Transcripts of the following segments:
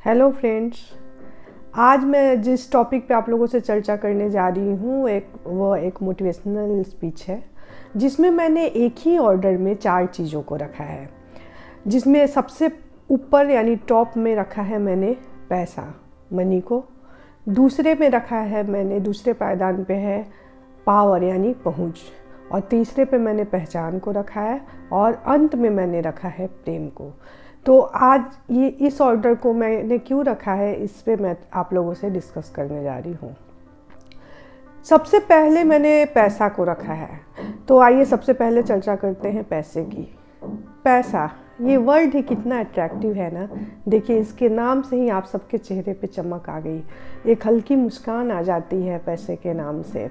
Hello friends. आज मैं जिस टॉपिक पे आप लोगों से चर्चा करने जा रही हूँ एक मोटिवेशनल स्पीच है, जिसमें मैंने एक ही ऑर्डर में 4 चीज़ों को रखा है। जिसमें सबसे ऊपर यानी टॉप में रखा है मैंने पैसा, मनी को। दूसरे में रखा है मैंने, दूसरे पायदान पे है पावर यानी पहुँच। और तीसरे पे मैंने पहचान को रखा है और अंत में मैंने रखा है प्रेम को। तो आज ये इस ऑर्डर को मैंने क्यों रखा है, इस पे मैं आप लोगों से डिस्कस करने जा रही हूँ। सबसे पहले मैंने पैसा को रखा है, तो आइए सबसे पहले चर्चा करते हैं पैसे की। पैसा, ये वर्ड ही कितना अट्रैक्टिव है ना। देखिए, इसके नाम से ही आप सबके चेहरे पे चमक आ गई, एक हल्की मुस्कान आ जाती है पैसे के नाम से।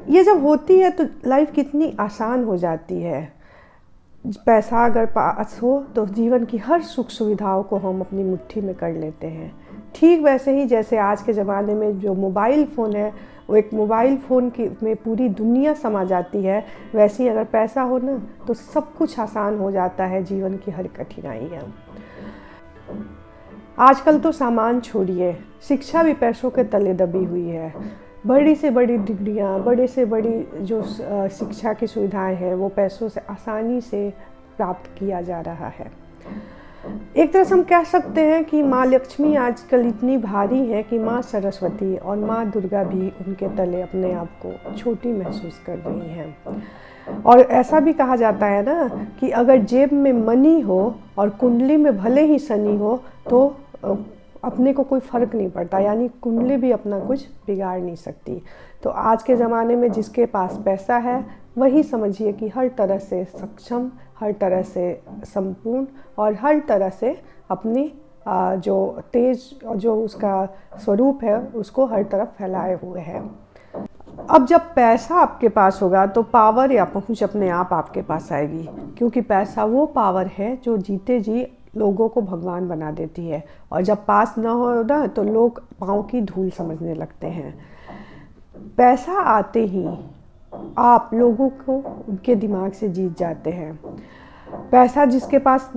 ये जब होती है तो लाइफ कितनी आसान हो जाती है। पैसा अगर पास हो तो जीवन की हर सुख सुविधाओं को हम अपनी मुट्ठी में कर लेते हैं। ठीक वैसे ही जैसे आज के ज़माने में जो मोबाइल फ़ोन है, वो एक मोबाइल फ़ोन की में पूरी दुनिया समा जाती है, वैसे ही अगर पैसा हो ना तो सब कुछ आसान हो जाता है, जीवन की हर कठिनाइयाँ। आजकल तो सामान छोड़िए, शिक्षा भी पैसों के तले दबी हुई है। बड़ी से बड़ी डिग्रियाँ, बड़े से बड़ी जो शिक्षा की सुविधाएं हैं, वो पैसों से आसानी से प्राप्त किया जा रहा है। एक तरह से हम कह सकते हैं कि माँ लक्ष्मी आजकल इतनी भारी है कि माँ सरस्वती और माँ दुर्गा भी उनके तले अपने आप को छोटी महसूस कर रही हैं। और ऐसा भी कहा जाता है ना कि अगर जेब में मनी हो और कुंडली में भले ही शनि हो तो अपने को कोई फ़र्क नहीं पड़ता, यानी कुंडली भी अपना कुछ बिगाड़ नहीं सकती। तो आज के ज़माने में जिसके पास पैसा है वही समझिए कि हर तरह से सक्षम, हर तरह से संपूर्ण और हर तरह से अपनी जो तेज जो उसका स्वरूप है उसको हर तरफ फैलाए हुए है। अब जब पैसा आपके पास होगा तो पावर या पहुंच अपने आप आपके पास आएगी, क्योंकि पैसा वो पावर है जो जीते जी लोगों को भगवान बना देती है। और जब पास ना हो ना तो लोग पाँव की धूल समझने लगते हैं। पैसा आते ही आप लोगों को उनके दिमाग से जीत जाते हैं। पैसा जिसके पास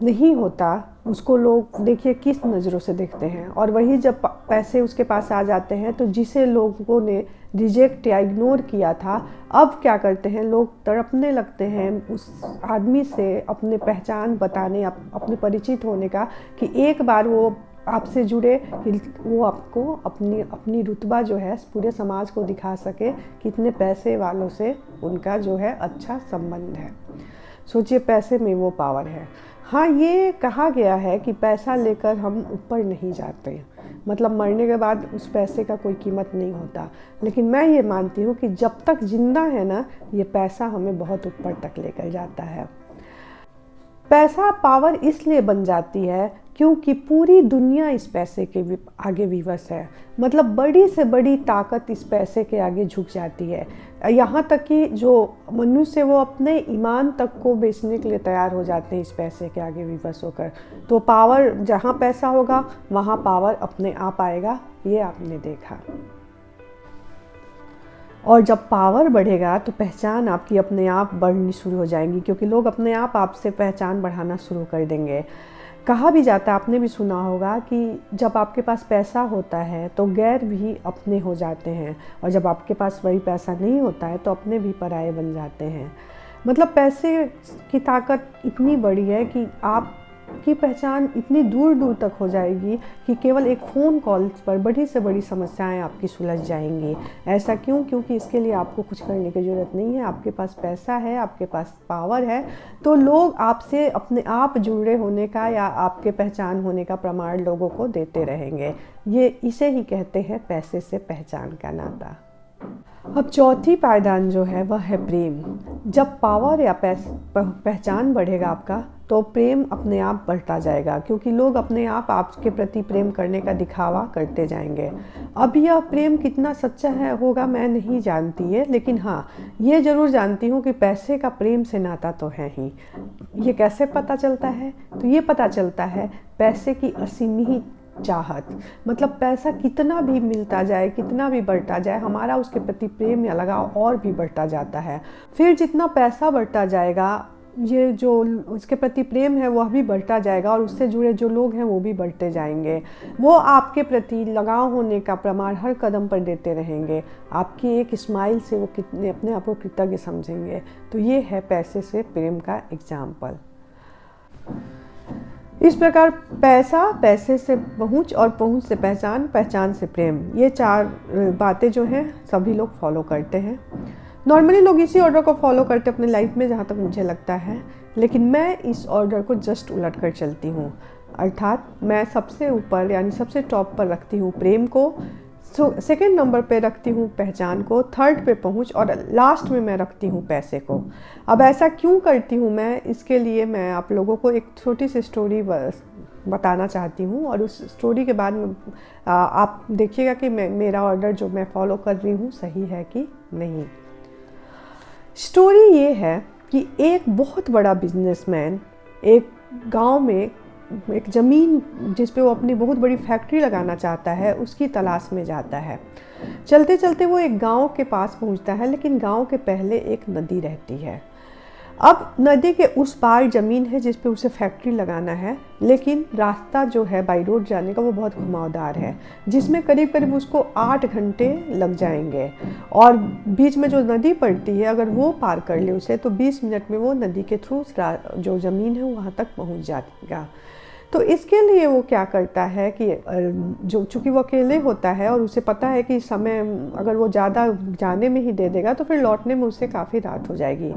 नहीं होता उसको लोग देखिए किस नज़रों से देखते हैं, और वही जब पैसे उसके पास आ जाते हैं तो जिसे लोगों ने रिजेक्ट या इग्नोर किया था, अब क्या करते हैं, लोग तड़पने लगते हैं उस आदमी से अपने पहचान बताने, अपने परिचित होने का, कि एक बार वो आपसे जुड़े, कि वो आपको अपनी रुतबा जो है पूरे समाज को दिखा सके, कितने पैसे वालों से उनका जो है अच्छा संबंध है। सोचिए, पैसे में वो पावर है। हाँ, ये कहा गया है कि पैसा लेकर हम ऊपर नहीं जाते, मतलब मरने के बाद उस पैसे का कोई कीमत नहीं होता। लेकिन मैं ये मानती हूँ कि जब तक जिंदा है ना, ये पैसा हमें बहुत ऊपर तक लेकर जाता है। पैसा पावर इसलिए बन जाती है क्योंकि पूरी दुनिया इस पैसे के आगे विवश है। मतलब बड़ी से बड़ी ताकत इस पैसे के आगे झुक जाती है। यहाँ तक कि जो मनुष्य वो अपने ईमान तक को बेचने के लिए तैयार हो जाते हैं इस पैसे के आगे विवश होकर। तो पावर, जहाँ पैसा होगा वहाँ पावर अपने आप आएगा, ये आपने देखा। और जब पावर बढ़ेगा तो पहचान आपकी अपने आप बढ़नी शुरू हो जाएंगी, क्योंकि लोग अपने आप आपसे पहचान बढ़ाना शुरू कर देंगे। कहा भी जाता है, आपने भी सुना होगा, कि जब आपके पास पैसा होता है तो गैर भी अपने हो जाते हैं, और जब आपके पास वही पैसा नहीं होता है तो अपने भी पराये बन जाते हैं। मतलब पैसे की ताकत इतनी बड़ी है कि आपकी पहचान इतनी दूर दूर तक हो जाएगी कि केवल एक फ़ोन कॉल पर बड़ी से बड़ी समस्याएं आपकी सुलझ जाएंगी। ऐसा क्यों? क्योंकि इसके लिए आपको कुछ करने की ज़रूरत नहीं है। आपके पास पैसा है, आपके पास पावर है, तो लोग आपसे अपने आप जुड़े होने का या आपके पहचान होने का प्रमाण लोगों को देते रहेंगे। ये इसे ही कहते हैं पैसे से पहचान का नाता। अब चौथी पायदान जो है वह है प्रेम। जब पावर या पहचान बढ़ेगा आपका तो प्रेम अपने आप बढ़ता जाएगा, क्योंकि लोग अपने आप आपके प्रति प्रेम करने का दिखावा करते जाएंगे। अब यह प्रेम कितना सच्चा है होगा मैं नहीं जानती है, लेकिन हाँ ये ज़रूर जानती हूँ कि पैसे का प्रेम से नाता तो है ही। ये कैसे पता चलता है? तो ये पता चलता है पैसे की असीमित चाहत। मतलब पैसा कितना भी मिलता जाए, कितना भी बढ़ता जाए, हमारा उसके प्रति प्रेम या लगाव और भी बढ़ता जाता है। फिर जितना पैसा बढ़ता जाएगा ये जो उसके प्रति प्रेम है वह भी बढ़ता जाएगा और उससे जुड़े जो लोग हैं वो भी बढ़ते जाएंगे। वो आपके प्रति लगाव होने का प्रमाण हर कदम पर देते रहेंगे। आपकी एक स्माइल से वो कितने अपने आप को कृतज्ञ समझेंगे। तो ये है पैसे से प्रेम का एग्जाम्पल। इस प्रकार पैसा, पैसे से पहुंच और पहुंच से पहचान, पहचान से प्रेम, ये 4 बातें जो हैं सभी लोग फॉलो करते हैं। नॉर्मली लोग इसी ऑर्डर को फॉलो करते हैं अपने लाइफ में, जहाँ तक मुझे लगता है। लेकिन मैं इस ऑर्डर को जस्ट उलट कर चलती हूँ। अर्थात मैं सबसे ऊपर यानी सबसे टॉप पर रखती हूँ प्रेम को, सेकंड नंबर पे रखती हूँ पहचान को, थर्ड पे पहुँच, और लास्ट में मैं रखती हूँ पैसे को। अब ऐसा क्यों करती हूँ मैं, इसके लिए मैं आप लोगों को एक छोटी सी स्टोरी बताना चाहती हूँ। और उस स्टोरी के बाद में आप देखिएगा कि मेरा ऑर्डर जो मैं फॉलो कर रही हूँ सही है कि नहीं। स्टोरी ये है कि एक बहुत बड़ा बिजनेसमैन एक गांव में एक ज़मीन जिस पे वो अपनी बहुत बड़ी फैक्ट्री लगाना चाहता है उसकी तलाश में जाता है। चलते चलते वो एक गांव के पास पहुंचता है, लेकिन गांव के पहले एक नदी रहती है। अब नदी के उस पार ज़मीन है जिस पे उसे फैक्ट्री लगाना है, लेकिन रास्ता जो है बाई रोड जाने का वो बहुत घुमावदार है, जिसमें करीब करीब उसको 8 घंटे लग जाएंगे। और बीच में जो नदी पड़ती है अगर वो पार कर ले उसे तो 20 मिनट में वो नदी के थ्रू जो ज़मीन है वहाँ तक पहुँच जाएगा। तो इसके लिए वो क्या करता है कि जो चूँकि वो अकेले होता है और उसे पता है कि समय अगर वो ज़्यादा जाने में ही दे देगा तो फिर लौटने में उससे काफ़ी रात हो जाएगी।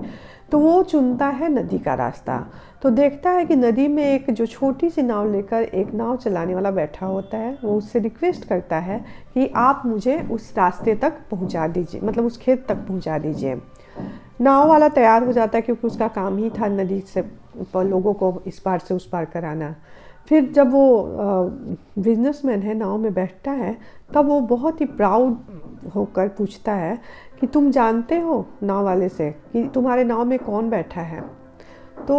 तो वो चुनता है नदी का रास्ता। तो देखता है कि नदी में एक जो छोटी सी नाव लेकर एक नाव चलाने वाला बैठा होता है। वो उससे रिक्वेस्ट करता है कि आप मुझे उस रास्ते तक पहुंचा दीजिए, मतलब उस खेत तक पहुंचा दीजिए। नाव वाला तैयार हो जाता है क्योंकि उसका काम ही था नदी से लोगों को इस पार से उस पार कराना। फिर जब वो बिजनेसमैन है नाव में बैठता है तब वो बहुत ही प्राउड होकर पूछता है कि तुम जानते हो नाव वाले से कि तुम्हारे नाव में कौन बैठा है। तो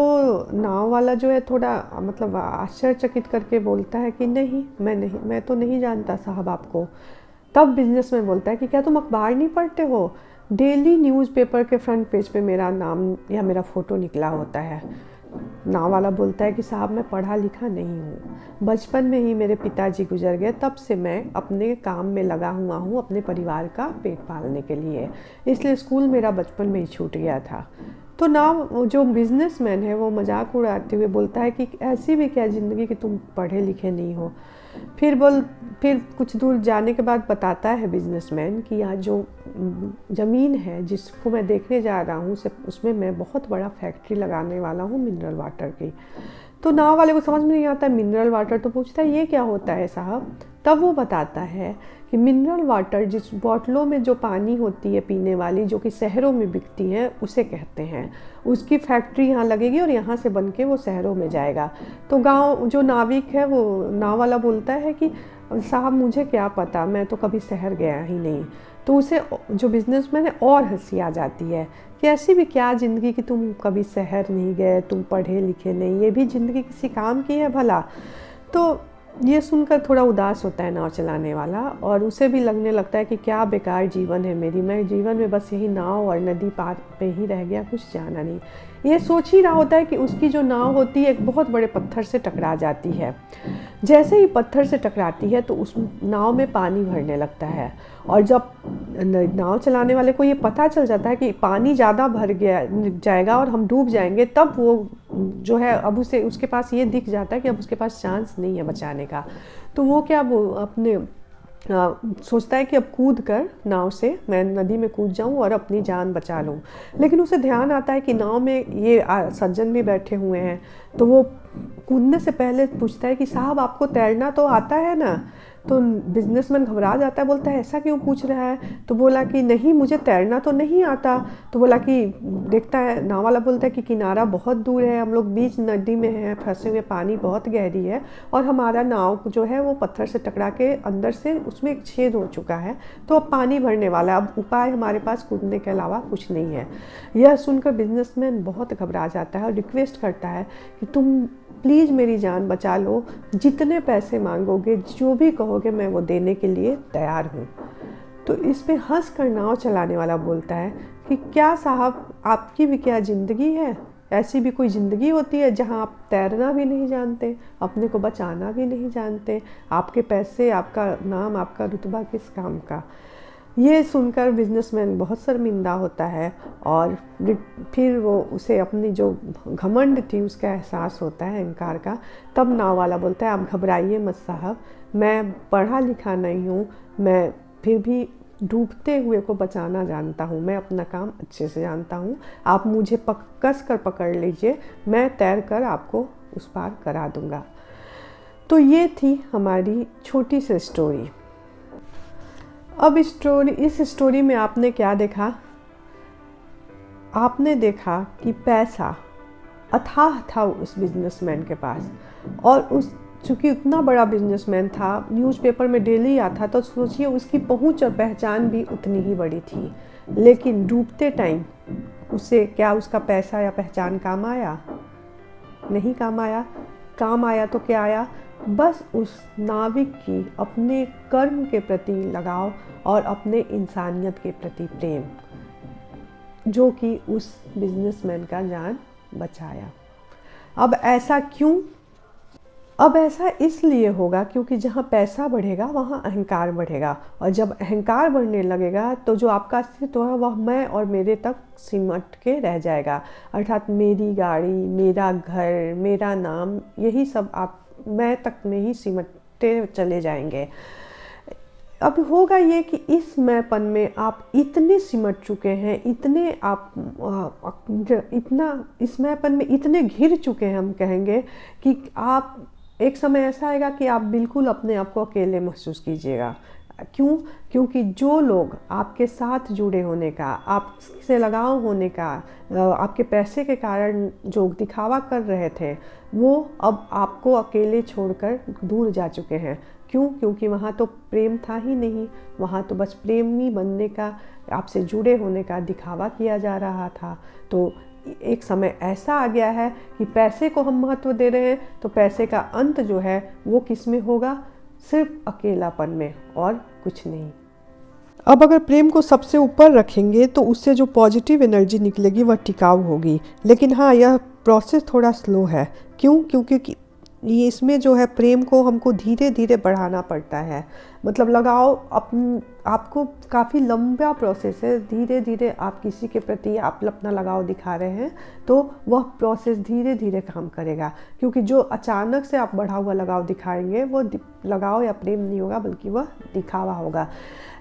नाव वाला जो है थोड़ा मतलब आश्चर्यचकित करके बोलता है कि नहीं, मैं तो नहीं जानता साहब आपको। तब बिजनेसमैन बोलता है कि क्या तुम अखबार नहीं पढ़ते हो? डेली न्यूज़पेपर के फ्रंट पेज पे मेरा नाम या मेरा फ़ोटो निकला होता है। नाव वाला बोलता है कि साहब मैं पढ़ा लिखा नहीं हूँ, बचपन में ही मेरे पिताजी गुजर गए, तब से मैं अपने काम में लगा हुआ हूँ अपने परिवार का पेट पालने के लिए, इसलिए स्कूल मेरा बचपन में ही छूट गया था। तो नाव जो बिजनेसमैन है वो मजाक उड़ाते हुए बोलता है कि ऐसी भी क्या ज़िंदगी कि तुम पढ़े लिखे नहीं हो। फिर कुछ दूर जाने के बाद बताता है बिजनेसमैन कि यहाँ जो ज़मीन है जिसको मैं देखने जा रहा हूँ उसमें मैं बहुत बड़ा फैक्ट्री लगाने वाला हूँ मिनरल वाटर की। तो नाव वाले को समझ में नहीं आता है मिनरल वाटर, तो पूछता है ये क्या होता है साहब। तब वो बताता है कि मिनरल वाटर जिस बॉटलों में जो पानी होती है पीने वाली जो कि शहरों में बिकती है उसे कहते हैं। उसकी फैक्ट्री यहाँ लगेगी और यहाँ से बन के वो शहरों में जाएगा। तो गांव जो नाविक है वो नाव वाला बोलता है कि साहब मुझे क्या पता, मैं तो कभी शहर गया ही नहीं। तो उसे जो बिजनेसमैन है और हंसी आ जाती है कि ऐसी भी क्या ज़िंदगी कि तुम कभी शहर नहीं गए, तुम पढ़े लिखे नहीं, ये भी ज़िंदगी किसी काम की है भला। तो ये सुनकर थोड़ा उदास होता है नाव चलाने वाला और उसे भी लगने लगता है कि क्या बेकार जीवन है मेरी, मैं जीवन में बस यही नाव और नदी पार पे ही रह गया, कुछ जाना नहीं। ये सोच ही रहा होता है कि उसकी जो नाव होती है एक बहुत बड़े पत्थर से टकरा जाती है। जैसे ही पत्थर से टकराती है तो उस नाव में पानी भरने लगता है और जब नाव चलाने वाले को ये पता चल जाता है कि पानी ज़्यादा भर गया जाएगा और हम डूब जाएंगे, तब वो जो है अब उसके पास ये दिख जाता है कि अब उसके पास चांस नहीं है बचाने का। तो वो वो अपने सोचता है कि अब कूद कर नाव से मैं नदी में कूद जाऊं और अपनी जान बचा लूं। लेकिन उसे ध्यान आता है कि नाव में ये सज्जन भी बैठे हुए हैं। तो वो कूदने से पहले पूछता है कि साहब आपको तैरना तो आता है ना? तो बिजनेसमैन घबरा जाता है, बोलता है ऐसा क्यों पूछ रहा है? तो बोला कि नहीं मुझे तैरना तो नहीं आता। तो बोला कि देखता है, नाव वाला बोलता है कि किनारा बहुत दूर है, हम लोग बीच नदी में हैं फंसे हुए, पानी बहुत गहरी है और हमारा नाव जो है वो पत्थर से टकरा के अंदर से उसमें एक छेद हो चुका है, तो अब पानी भरने वाला है, अब उपाय हमारे पास कूदने के अलावा कुछ नहीं है। यह सुनकर बिजनेसमैन बहुत घबरा जाता है और रिक्वेस्ट करता है कि तुम प्लीज़ मेरी जान बचा लो, जितने पैसे मांगोगे जो भी कहोगे मैं वो देने के लिए तैयार हूँ। तो इस पे हंस कर नाव चलाने वाला बोलता है कि क्या साहब आपकी भी क्या ज़िंदगी है, ऐसी भी कोई ज़िंदगी होती है जहाँ आप तैरना भी नहीं जानते, अपने को बचाना भी नहीं जानते, आपके पैसे, आपका नाम, आपका रुतबा किस काम का। ये सुनकर बिजनेसमैन बहुत शर्मिंदा होता है और फिर वो उसे अपनी जो घमंड थी उसका एहसास होता है, अहंकार का। तब नाव वाला बोलता है, आप घबराइए मत साहब, मैं पढ़ा लिखा नहीं हूँ, मैं फिर भी डूबते हुए को बचाना जानता हूँ, मैं अपना काम अच्छे से जानता हूँ, आप मुझे कस कर पकड़ लीजिए, मैं तैर कर आपको उस पार करा दूँगा। तो ये थी हमारी छोटी सी स्टोरी। अब इस स्टोरी में आपने क्या देखा? आपने देखा कि पैसा अथाह था उस बिजनेसमैन के पास, और चूँकि उतना बड़ा बिजनेसमैन था, न्यूज़पेपर में डेली आता, तो सोचिए उसकी पहुंच और पहचान भी उतनी ही बड़ी थी। लेकिन डूबते टाइम उसे क्या उसका पैसा या पहचान काम आया? नहीं काम आया। काम आया तो क्या आया? बस उस नाविक की अपने कर्म के प्रति लगाव और अपने इंसानियत के प्रति प्रेम, जो कि उस बिजनेसमैन का जान बचाया। अब ऐसा क्यों? अब ऐसा इसलिए होगा क्योंकि जहाँ पैसा बढ़ेगा वहाँ अहंकार बढ़ेगा, और जब अहंकार बढ़ने लगेगा तो जो आपका अस्तित्व है वह मैं और मेरे तक सिमट के रह जाएगा। अर्थात मेरी गाड़ी, मेरा घर, मेरा नाम, यही सब आप मैं तक में ही सिमटते चले जाएंगे। अब होगा ये कि इस मैंपन में आप इतने सिमट चुके हैं, इतने आप इतना इस मैंपन में इतने घिर चुके हैं, हम कहेंगे कि आप एक समय ऐसा आएगा कि आप बिल्कुल अपने आप को अकेले महसूस कीजिएगा। क्यों? क्योंकि जो लोग आपके साथ जुड़े होने का, आपसे लगाव होने का, आपके पैसे के कारण जो दिखावा कर रहे थे, वो अब आपको अकेले छोड़कर दूर जा चुके हैं। क्यों? क्योंकि वहाँ तो प्रेम था ही नहीं, वहाँ तो बस प्रेमी बनने का, आपसे जुड़े होने का दिखावा किया जा रहा था। तो एक समय ऐसा आ गया है कि पैसे को हम महत्व दे रहे हैं, तो पैसे का अंत जो है वो किस में होगा? सिर्फ अकेलापन में, और कुछ नहीं। अब अगर प्रेम को सबसे ऊपर रखेंगे तो उससे जो पॉजिटिव एनर्जी निकलेगी वह टिकाऊ होगी। लेकिन हाँ, यह प्रोसेस थोड़ा स्लो है। क्यों? क्योंकि ये इसमें जो है प्रेम को हमको धीरे धीरे बढ़ाना पड़ता है। मतलब लगाव आपको काफ़ी लंबा प्रोसेस है। धीरे धीरे आप किसी के प्रति आप अपना लगाव दिखा रहे हैं तो वह प्रोसेस धीरे धीरे काम करेगा, क्योंकि जो अचानक से आप बढ़ा हुआ लगाव दिखाएंगे वो लगाव या प्रेम नहीं होगा, बल्कि वह दिखावा होगा।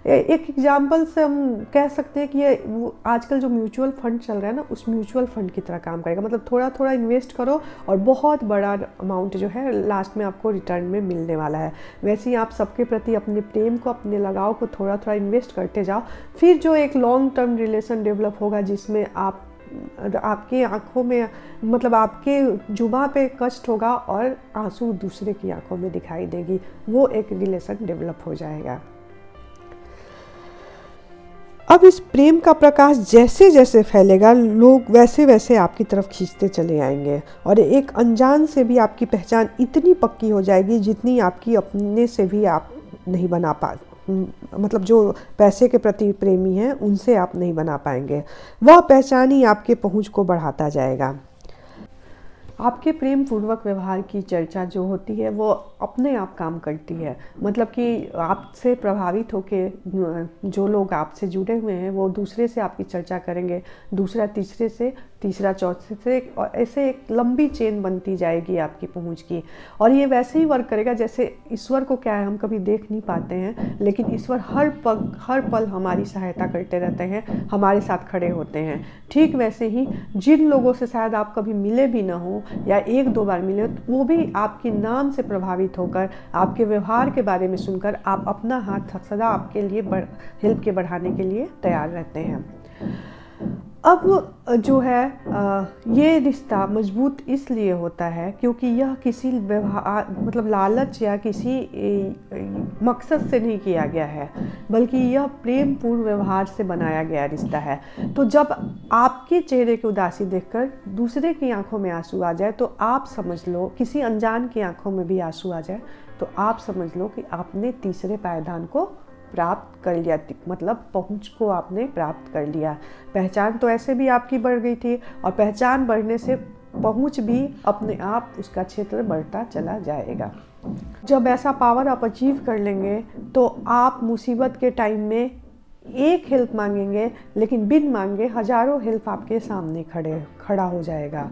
एक एग्जाम्पल से हम कह सकते हैं कि ये आजकल जो म्यूचुअल फंड चल रहा है ना, उस म्यूचुअल फंड की तरह काम करेगा। मतलब थोड़ा थोड़ा इन्वेस्ट करो और बहुत बड़ा अमाउंट जो है लास्ट में आपको रिटर्न में मिलने वाला है। वैसे ही आप सबके प्रति अपने प्रेम को, अपने लगाव को थोड़ा थोड़ा इन्वेस्ट करते जाओ, फिर जो एक लॉन्ग टर्म रिलेशन डेवलप होगा जिसमें आपकी आंखों में, मतलब आपके जुबां पे कष्ट होगा और आंसू दूसरे की आंखों में दिखाई देगी, वो एक रिलेशन डेवलप हो जाएगा। अब इस प्रेम का प्रकाश जैसे जैसे फैलेगा, लोग वैसे वैसे आपकी तरफ खींचते चले आएंगे, और एक अनजान से भी आपकी पहचान इतनी पक्की हो जाएगी जितनी आपकी अपने से भी आप नहीं बना मतलब जो पैसे के प्रति प्रेमी हैं उनसे आप नहीं बना पाएंगे। वह पहचान ही आपके पहुंच को बढ़ाता जाएगा। आपके प्रेम पूर्वक व्यवहार की चर्चा जो होती है वो अपने आप काम करती है। मतलब कि आपसे प्रभावित होकर जो लोग आपसे जुड़े हुए हैं वो दूसरे से आपकी चर्चा करेंगे, दूसरा तीसरे से, तीसरा चौथे से, और ऐसे एक लंबी चेन बनती जाएगी आपकी पहुंच की। और ये वैसे ही वर्क करेगा जैसे ईश्वर को क्या है, हम कभी देख नहीं पाते हैं, लेकिन ईश्वर हर पल हमारी सहायता करते रहते हैं, हमारे साथ खड़े होते हैं। ठीक वैसे ही जिन लोगों से शायद आप कभी मिले भी ना हो या एक दो बार मिले, वो भी आपके नाम से प्रभावित होकर, आपके व्यवहार के बारे में सुनकर आप अपना हाथ सदा आपके लिए हेल्प के बढ़ाने के लिए तैयार रहते हैं। अब जो है ये रिश्ता मजबूत इसलिए होता है क्योंकि यह किसी व्यवहार, मतलब लालच या किसी मकसद से नहीं किया गया है, बल्कि यह प्रेम पूर्ण व्यवहार से बनाया गया रिश्ता है। तो जब आपके चेहरे की उदासी देखकर दूसरे की आंखों में आंसू आ जाए तो आप समझ लो, किसी अनजान की आंखों में भी आंसू आ जाए तो आप समझ लो कि आपने तीसरे पायदान को प्राप्त कर लिया, मतलब पहुंच को आपने प्राप्त कर लिया। पहचान तो ऐसे भी आपकी बढ़ गई थी, और पहचान बढ़ने से पहुंच भी अपने आप उसका क्षेत्र बढ़ता चला जाएगा। जब ऐसा पावर आप अचीव कर लेंगे तो आप मुसीबत के टाइम में एक हेल्प मांगेंगे, लेकिन बिन मांगे हजारों हेल्प आपके सामने खड़ा हो जाएगा।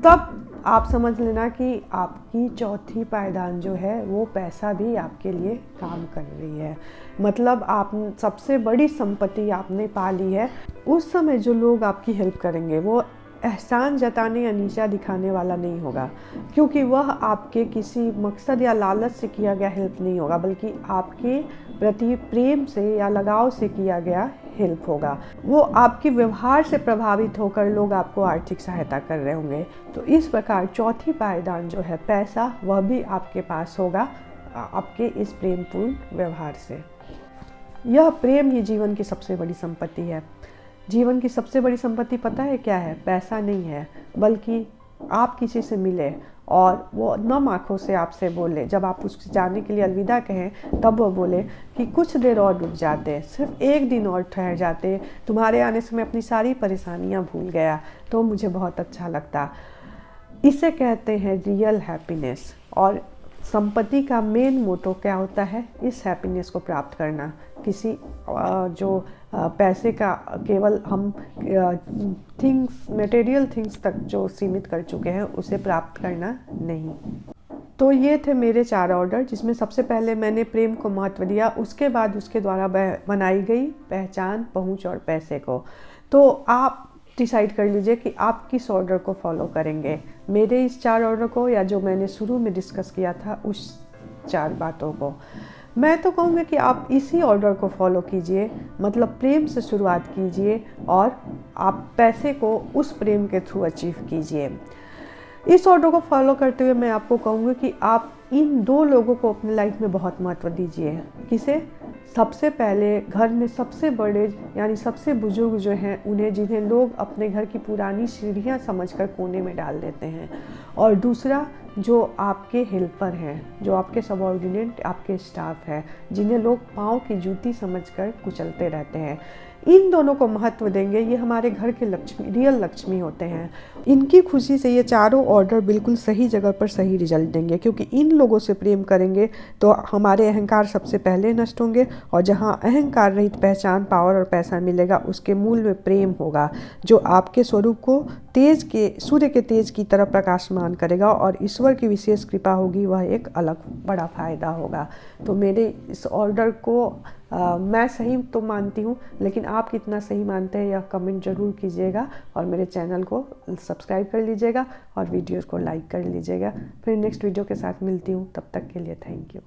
तब आप समझ लेना कि आपकी चौथी पायदान जो है वो पैसा भी आपके लिए काम कर रही है। मतलब आप सबसे बड़ी संपत्ति आपने पा ली है। उस समय जो लोग आपकी हेल्प करेंगे वो एहसान जताने या नीचा दिखाने वाला नहीं होगा, क्योंकि वह आपके किसी मकसद या लालच से किया गया हेल्प नहीं होगा, बल्कि आपके प्रति प्रेम से या लगाव से किया गया हेल्प होगा। वो आपके व्यवहार से प्रभावित होकर लोग आपको आर्थिक सहायता कर रहे होंगे। तो इस प्रकार चौथी पायदान जो है पैसा, वह भी आपके पास होगा आपके इस प्रेमपूर्ण व्यवहार से। यह प्रेम ही जीवन की सबसे बड़ी संपत्ति है। जीवन की सबसे बड़ी संपत्ति पता है क्या है? पैसा नहीं है, बल्कि आप किसी से मिले और वो नम आँखों से आपसे बोले, जब आप उससे जाने के लिए अलविदा कहें तब वो बोले कि कुछ देर और रुक जाते, सिर्फ एक दिन और ठहर जाते, तुम्हारे आने से मैं अपनी सारी परेशानियां भूल गया, तो मुझे बहुत अच्छा लगता। इसे कहते हैं रियल हैप्पीनेस। और संपत्ति का मेन मोटो क्या होता है? इस हैप्पीनेस को प्राप्त करना। किसी जो पैसे का केवल हम थिंग्स, मटेरियल थिंग्स तक जो सीमित कर चुके हैं, उसे प्राप्त करना नहीं। तो ये थे मेरे 4 ऑर्डर, जिसमें सबसे पहले मैंने प्रेम को महत्व दिया, उसके बाद उसके द्वारा बनाई गई पहचान, पहुंच और पैसे को। तो आप डिसाइड कर लीजिए कि आप किस ऑर्डर को फॉलो करेंगे, मेरे इस 4 ऑर्डर को या जो मैंने शुरू में डिस्कस किया था उस 4 बातों को। मैं तो कहूँगी कि आप इसी ऑर्डर को फॉलो कीजिए, मतलब प्रेम से शुरुआत कीजिए और आप पैसे को उस प्रेम के थ्रू अचीव कीजिए। इस ऑर्डर को फॉलो करते हुए मैं आपको कहूँगी कि आप इन 2 लोगों को अपनी लाइफ में बहुत महत्व दीजिए। किसे? सबसे पहले घर में सबसे बड़े यानी सबसे बुजुर्ग जो हैं उन्हें, जिन्हें लोग अपने घर की पुरानी सीढ़ियाँ समझकर कोने में डाल देते हैं। और दूसरा, जो आपके हेल्पर हैं, जो आपके सबऑर्डिनेट, आपके स्टाफ हैं, जिन्हें लोग पाँव की जूती समझकर कुचलते रहते हैं। इन दोनों को महत्व देंगे, ये हमारे घर के लक्ष्मी, रियल लक्ष्मी होते हैं। इनकी खुशी से ये चारों ऑर्डर बिल्कुल सही जगह पर सही रिजल्ट देंगे, क्योंकि इन लोगों से प्रेम करेंगे तो हमारे अहंकार सबसे पहले नष्ट होंगे, और जहाँ अहंकार रहित पहचान, पावर और पैसा मिलेगा, उसके मूल में प्रेम होगा, जो आपके स्वरूप को सूर्य के तेज की तरह प्रकाशमान करेगा, और ईश्वर की विशेष कृपा होगी, वह एक अलग बड़ा फायदा होगा। तो मेरे इस ऑर्डर को मैं सही तो मानती हूँ, लेकिन आप कितना सही मानते हैं यह कमेंट जरूर कीजिएगा, और मेरे चैनल को सब्सक्राइब कर लीजिएगा और वीडियोस को लाइक कर लीजिएगा। फिर नेक्स्ट वीडियो के साथ मिलती हूँ, तब तक के लिए थैंक यू।